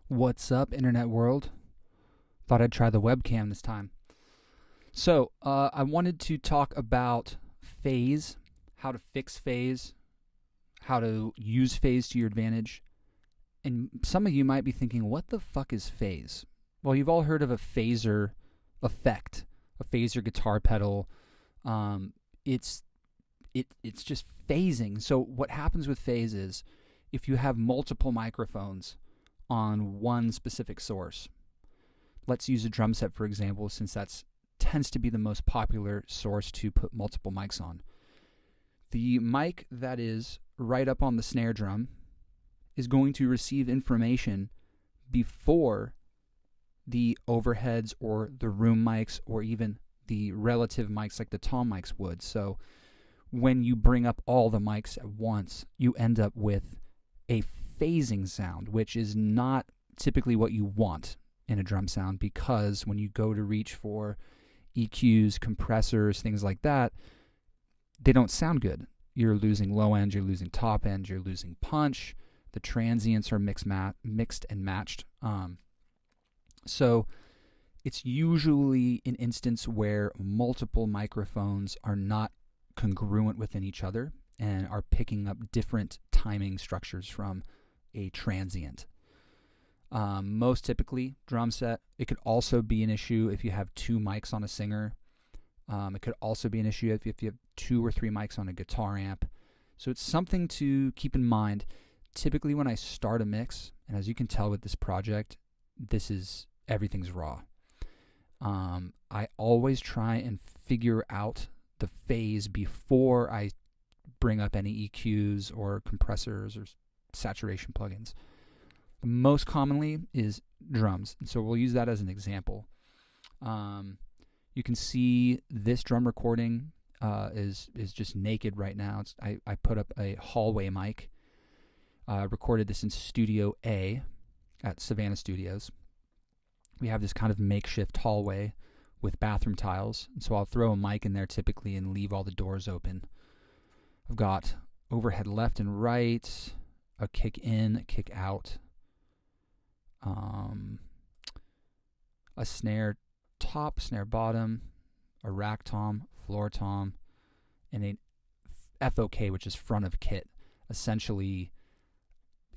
What's up, internet world? Thought I'd try the webcam this time. So, I wanted to talk about phase, how to fix phase, how to use phase to your advantage. And some of you might be thinking, what the fuck is phase? Well, you've all heard of a phaser effect, a phaser guitar pedal. It's just phasing. So what happens with phase is if you have multiple microphones on one specific source. Let's use a drum set, for example, since that tends to be the most popular source to put multiple mics on. The mic that is right up on the snare drum is going to receive information before the overheads or the room mics or even the relative mics like the tom mics would. So when you bring up all the mics at once, you end up with a phasing sound, which is not typically what you want in a drum sound, because when you go to reach for EQs, compressors, things like that, they don't sound good. You're losing low end, you're losing top end, you're losing punch. The transients are mixed and matched. So it's usually an instance where multiple microphones are not congruent within each other and are picking up different timing structures from a transient. Most typically, drum set. It could also be an issue if you have two mics on a singer. It could also be an issue if you have two or three mics on a guitar amp. So it's something to keep in mind. Typically when I start a mix, and as you can tell with this project, everything's raw. I always try and figure out the phase before I bring up any EQs or compressors or saturation plugins. Most commonly is drums, and so we'll use that as an example. You can see this drum recording is just naked right now. I put up a hallway mic. Recorded this in Studio A at Savannah Studios. We have this kind of makeshift hallway with bathroom tiles, and so I'll throw a mic in there typically and leave all the doors open. I've got overhead left and right, a kick in, a kick out, a snare top, snare bottom, a rack tom, floor tom, and a FOK, which is front of kit. Essentially,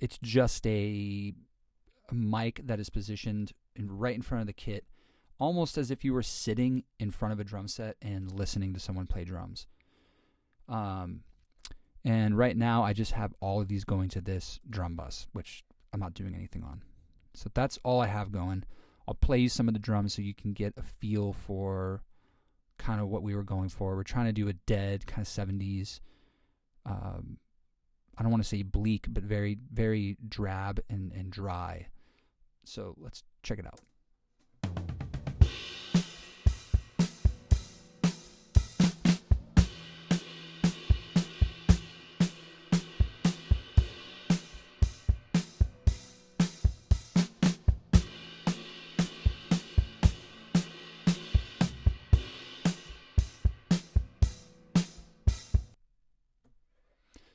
it's just a mic that is positioned right in front of the kit, almost as if you were sitting in front of a drum set and listening to someone play drums. And right now, I just have all of these going to this drum bus, which I'm not doing anything on. So that's all I have going. I'll play you some of the drums so you can get a feel for kind of what we were going for. We're trying to do a dead kind of 70s, I don't want to say bleak, but very, very drab and dry. So let's check it out.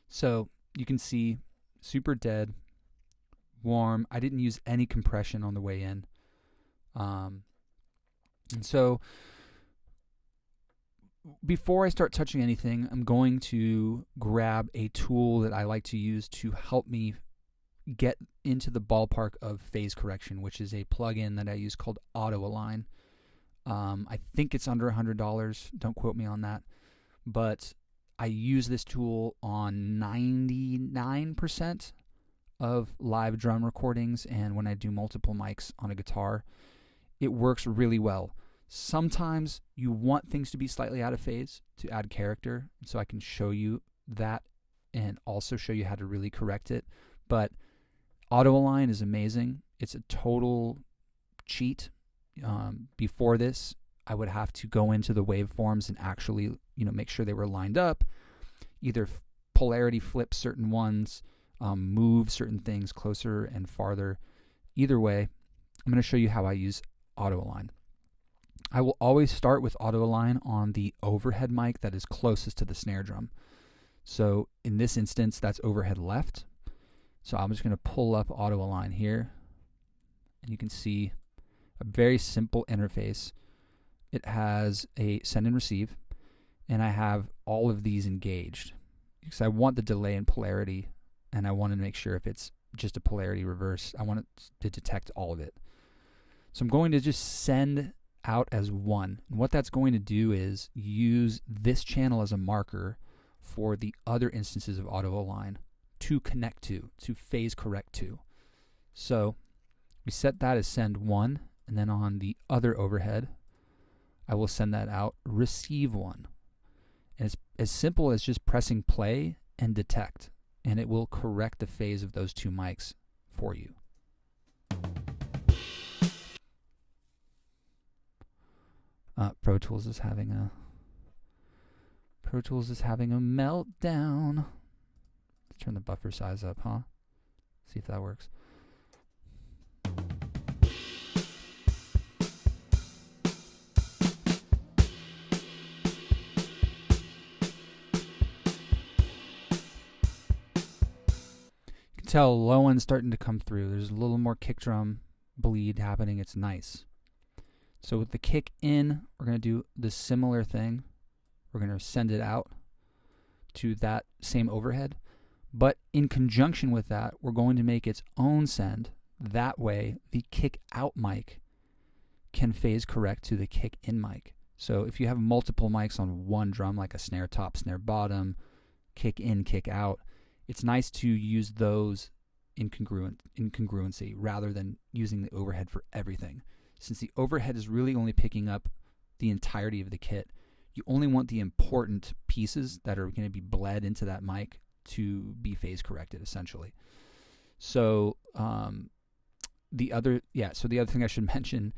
So you can see super dead, warm. I didn't use any compression on the way in. And so before I start touching anything, I'm going to grab a tool that I like to use to help me get into the ballpark of phase correction, which is a plugin that I use called Auto Align. I think it's under $100. Don't quote me on that. But I use this tool on 99% of live drum recordings, and when I do multiple mics on a guitar, it works really well. Sometimes you want things to be slightly out of phase to add character, so I can show you that and also show you how to really correct it. But Auto Align is amazing. It's a total cheat. Before this, I would have to go into the waveforms and actually, make sure they were lined up, either polarity flip certain ones, move certain things closer and farther. Either way, I'm going to show you how I use Auto Align. I will always start with Auto Align on the overhead mic that is closest to the snare drum. So in this instance, that's overhead left. So I'm just going to pull up Auto Align here. and you can see a very simple interface. It has a send and receive, and I have all of these engaged because I want the delay and polarity, and I want to make sure if it's just a polarity reverse, I want it to detect all of it. So I'm going to just send out as 1. And what that's going to do is use this channel as a marker for the other instances of auto align to connect to phase correct to. So we set that as send 1, and then on the other overhead, I will send that out receive 1. And it's as simple as just pressing play and detect, and it will correct the phase of those 2 mics for you. Pro Tools is having a meltdown. Let's turn the buffer size up, huh? See if that works. You can tell low end's starting to come through. There's a little more kick drum bleed happening. It's nice. So with the kick in, we're going to do the similar thing. We're going to send it out to that same overhead. But in conjunction with that, we're going to make its own send. That way, the kick out mic can phase correct to the kick in mic. So if you have multiple mics on one drum, like a snare top, snare bottom, kick in, kick out, it's nice to use those in congruency rather than using the overhead for everything. Since the overhead is really only picking up the entirety of the kit, you only want the important pieces that are going to be bled into that mic to be phase corrected, essentially. So the other thing I should mention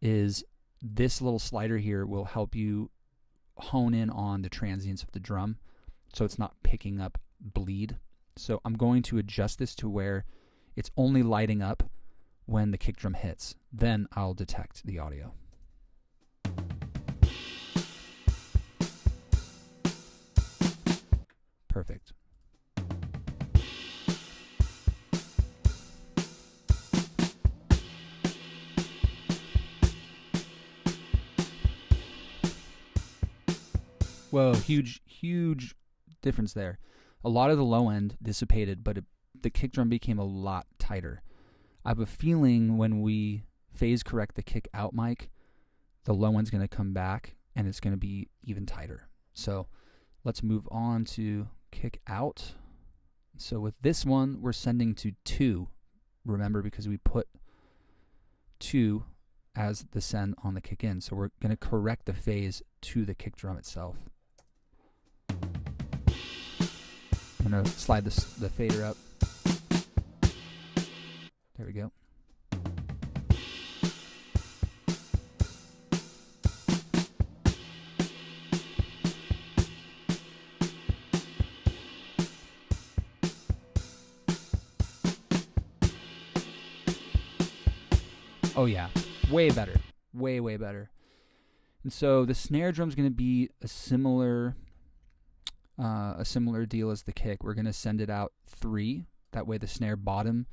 is this little slider here will help you hone in on the transients of the drum, so it's not picking up bleed. So I'm going to adjust this to where it's only lighting up when the kick drum hits. Then I'll detect the audio. Perfect. Whoa, huge difference there. A lot of the low end dissipated, but the kick drum became a lot tighter. I have a feeling when we phase correct the kick out mic, the low end's going to come back and it's going to be even tighter. So let's move on to kick out. So with this one, we're sending to 2. Remember, because we put 2 as the send on the kick in. So we're going to correct the phase to the kick drum itself. I'm going to slide the fader up. There we go. Oh yeah, way better. Way better. And so the snare drum's going to be a similar deal as the kick. We're going to send it out 3. That way the snare bottom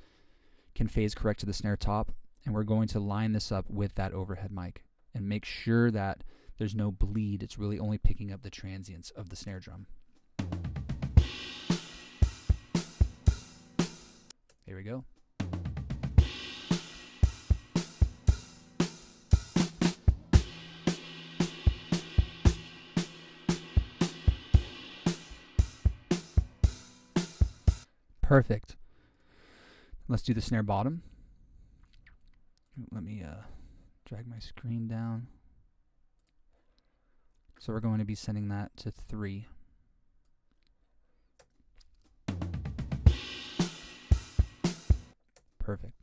can phase correct to the snare top, and we're going to line this up with that overhead mic and make sure that there's no bleed. It's really only picking up the transients of the snare drum. Here we go. Perfect. Let's do the snare bottom. Let me drag my screen down. So we're going to be sending that to 3. Perfect.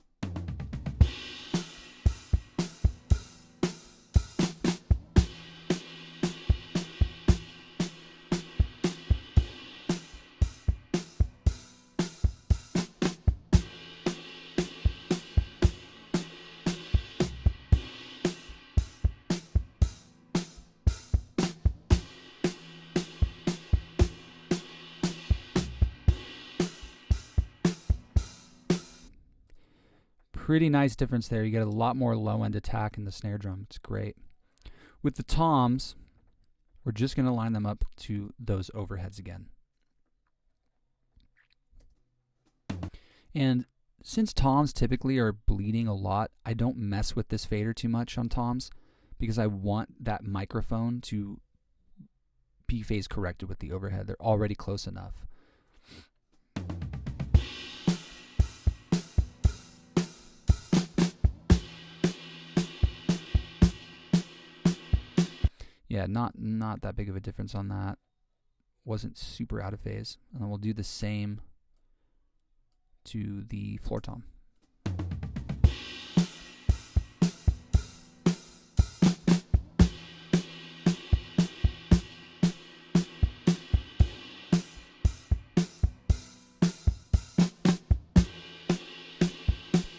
Pretty nice difference there. You get a lot more low-end attack in the snare drum. It's great. With the toms, we're just going to line them up to those overheads again. And since toms typically are bleeding a lot, I don't mess with this fader too much on toms because I want that microphone to be phase corrected with the overhead. They're already close enough. Yeah, not that big of a difference on that. Wasn't super out of phase. And then we'll do the same to the floor tom.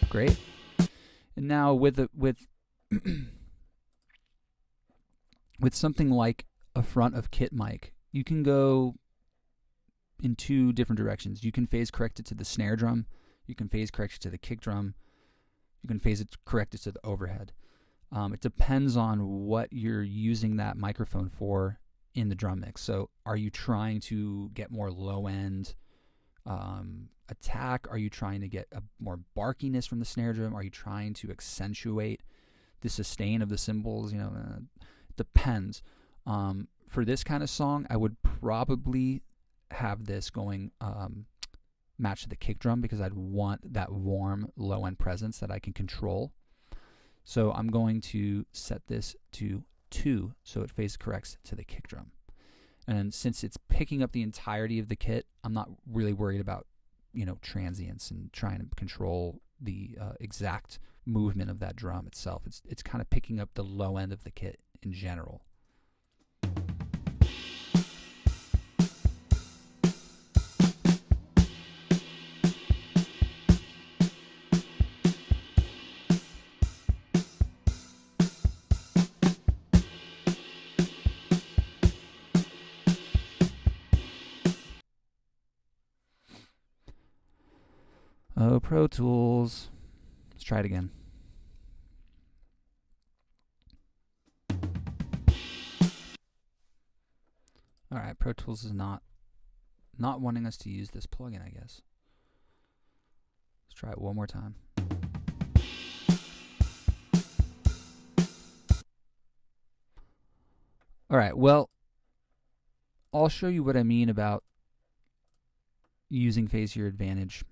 Great. And now with something like a front of kit mic, you can go in two different directions. You can phase correct it to the snare drum, you can phase correct it to the kick drum, you can phase it correct it to the overhead. It depends on what you're using that microphone for in the drum mix. So are you trying to get more low end attack? Are you trying to get a more barkiness from the snare drum? Are you trying to accentuate the sustain of the cymbals? It depends. For this kind of song, I would probably have this going match to the kick drum because I'd want that warm low end presence that I can control. So I'm going to set this to 2 so it phase corrects to the kick drum. And since it's picking up the entirety of the kit, I'm not really worried about transients and trying to control the exact movement of that drum itself. It's kind of picking up the low end of the kit in general. Oh, Pro Tools. Let's try it again. All right, Pro Tools is not wanting us to use this plugin, I guess. Let's try it one more time. All right, well, I'll show you what I mean about using phase to your advantage.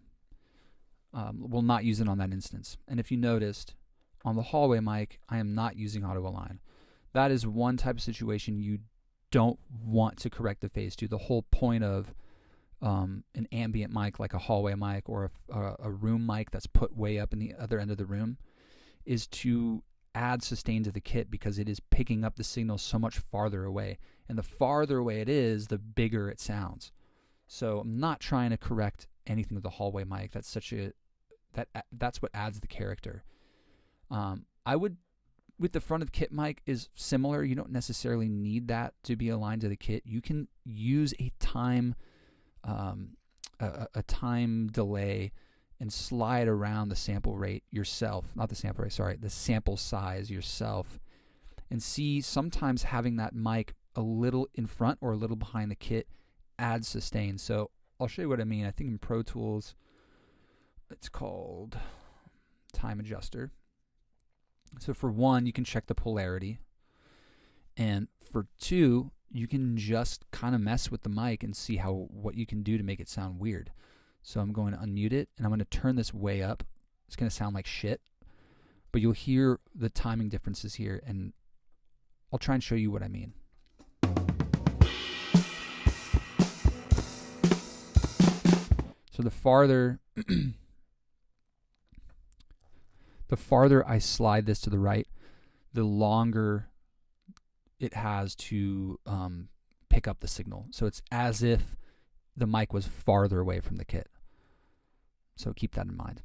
We'll not use it on that instance. And if you noticed, on the hallway mic, I am not using auto align. That is one type of situation you don't want to correct the phase to. The whole point of an ambient mic like a hallway mic or a room mic that's put way up in the other end of the room is to add sustain to the kit because it is picking up the signal so much farther away. And the farther away it is, the bigger it sounds. So I'm not trying to correct anything with the hallway mic. That's what adds the character. I would, with the front of kit mic is similar. You don't necessarily need that to be aligned to the kit. You can use a time delay and slide around the sample rate yourself. Not the sample rate, sorry, the sample size yourself. And see, sometimes having that mic a little in front or a little behind the kit adds sustain. So I'll show you what I mean. I think in Pro Tools, it's called time adjuster. So for 1, you can check the polarity. And for 2, you can just kind of mess with the mic and see what you can do to make it sound weird. So I'm going to unmute it, and I'm going to turn this way up. It's going to sound like shit, but you'll hear the timing differences here, and I'll try and show you what I mean. So the farther I slide this to the right, the longer it has to pick up the signal. So it's as if the mic was farther away from the kit. So keep that in mind.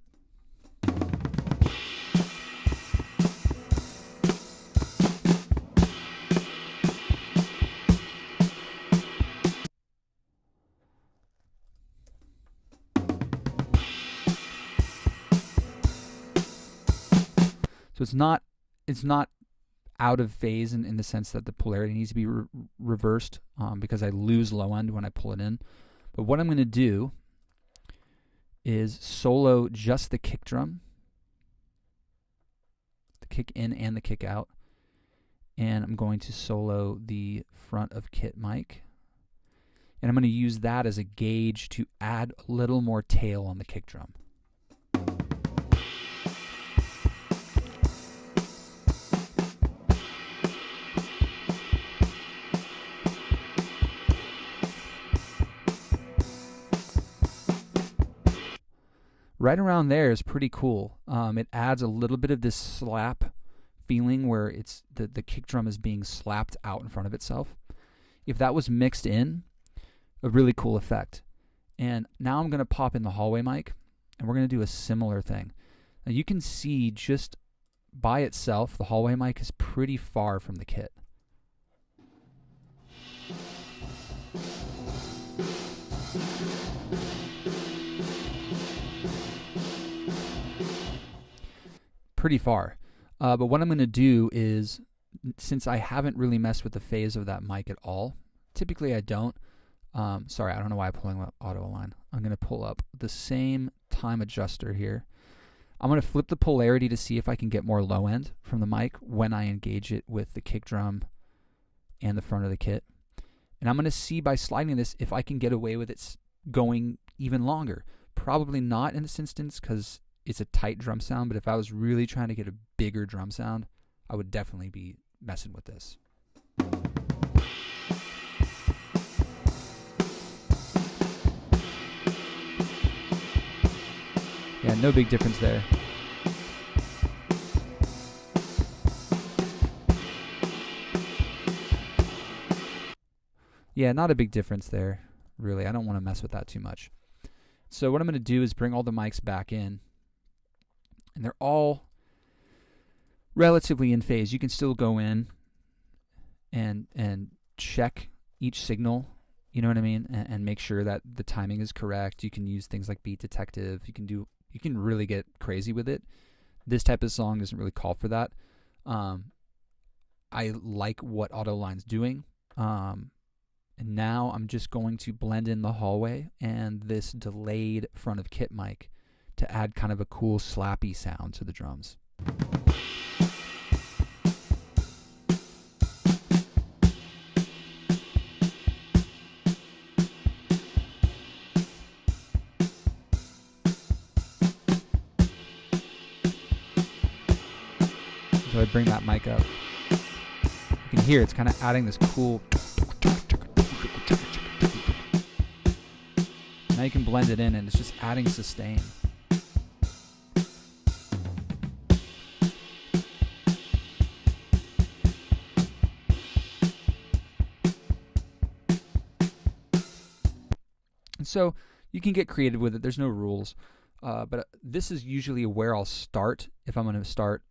So it's not out of phase in the sense that the polarity needs to be reversed because I lose low end when I pull it in. But what I'm going to do is solo just the kick drum, the kick in and the kick out, and I'm going to solo the front of kit mic, and I'm going to use that as a gauge to add a little more tail on the kick drum. Right around there is pretty cool. It adds a little bit of this slap feeling where it's the kick drum is being slapped out in front of itself. If that was mixed in, a really cool effect. And now I'm going to pop in the hallway mic, and we're going to do a similar thing. Now you can see just by itself, the hallway mic is pretty far from the kit. Pretty far. But what I'm going to do is, since I haven't really messed with the phase of that mic at all, typically I don't. Sorry, I don't know why I'm pulling up auto align. I'm going to pull up the same time adjuster here. I'm going to flip the polarity to see if I can get more low end from the mic when I engage it with the kick drum and the front of the kit. And I'm going to see by sliding this if I can get away with it going even longer. Probably not in this instance because it's a tight drum sound, but if I was really trying to get a bigger drum sound, I would definitely be messing with this. Yeah, no big difference there. Yeah, not a big difference there, really. I don't want to mess with that too much. So what I'm going to do is bring all the mics back in, and they're all relatively in phase. You can still go in and check each signal, you know what I mean, and make sure that the timing is correct. You can use things like Beat Detective. You can really get crazy with it. This type of song doesn't really call for that. I like what AutoAlign's doing. And now I'm just going to blend in the hallway and this delayed front of kit mic to add kind of a cool slappy sound to the drums. So I bring that mic up. You can hear it's kind of adding this cool. Now you can blend it in and it's just adding sustain. And so you can get creative with it. There's no rules. But this is usually where I'll start if I'm going to start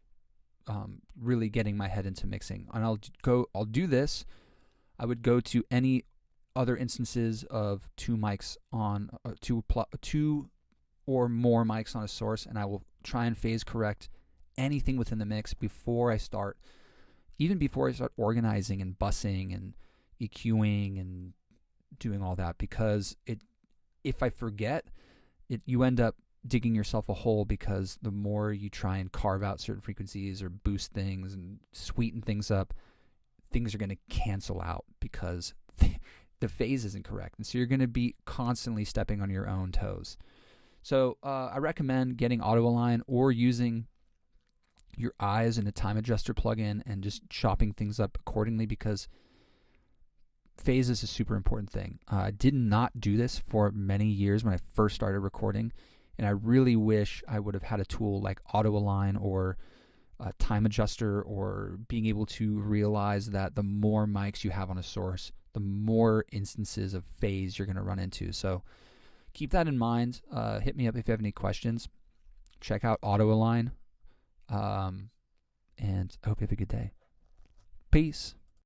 really getting my head into mixing. And I'll do this. I would go to any other instances of two mics on two or more mics on a source, and I will try and phase correct anything within the mix before I start organizing and bussing and EQing and doing all that, because if I forget, you end up digging yourself a hole, because the more you try and carve out certain frequencies or boost things and sweeten things up, things are going to cancel out because the phase isn't correct. And so you're going to be constantly stepping on your own toes. So I recommend getting auto align or using your eyes and a time adjuster plugin and just chopping things up accordingly, because phase is a super important thing. I did not do this for many years when I first started recording, and I really wish I would have had a tool like auto align or a time adjuster, or being able to realize that the more mics you have on a source, the more instances of phase you're going to run into. So keep that in mind. Hit me up if you have any questions. Check out auto align. And I hope you have a good day. Peace.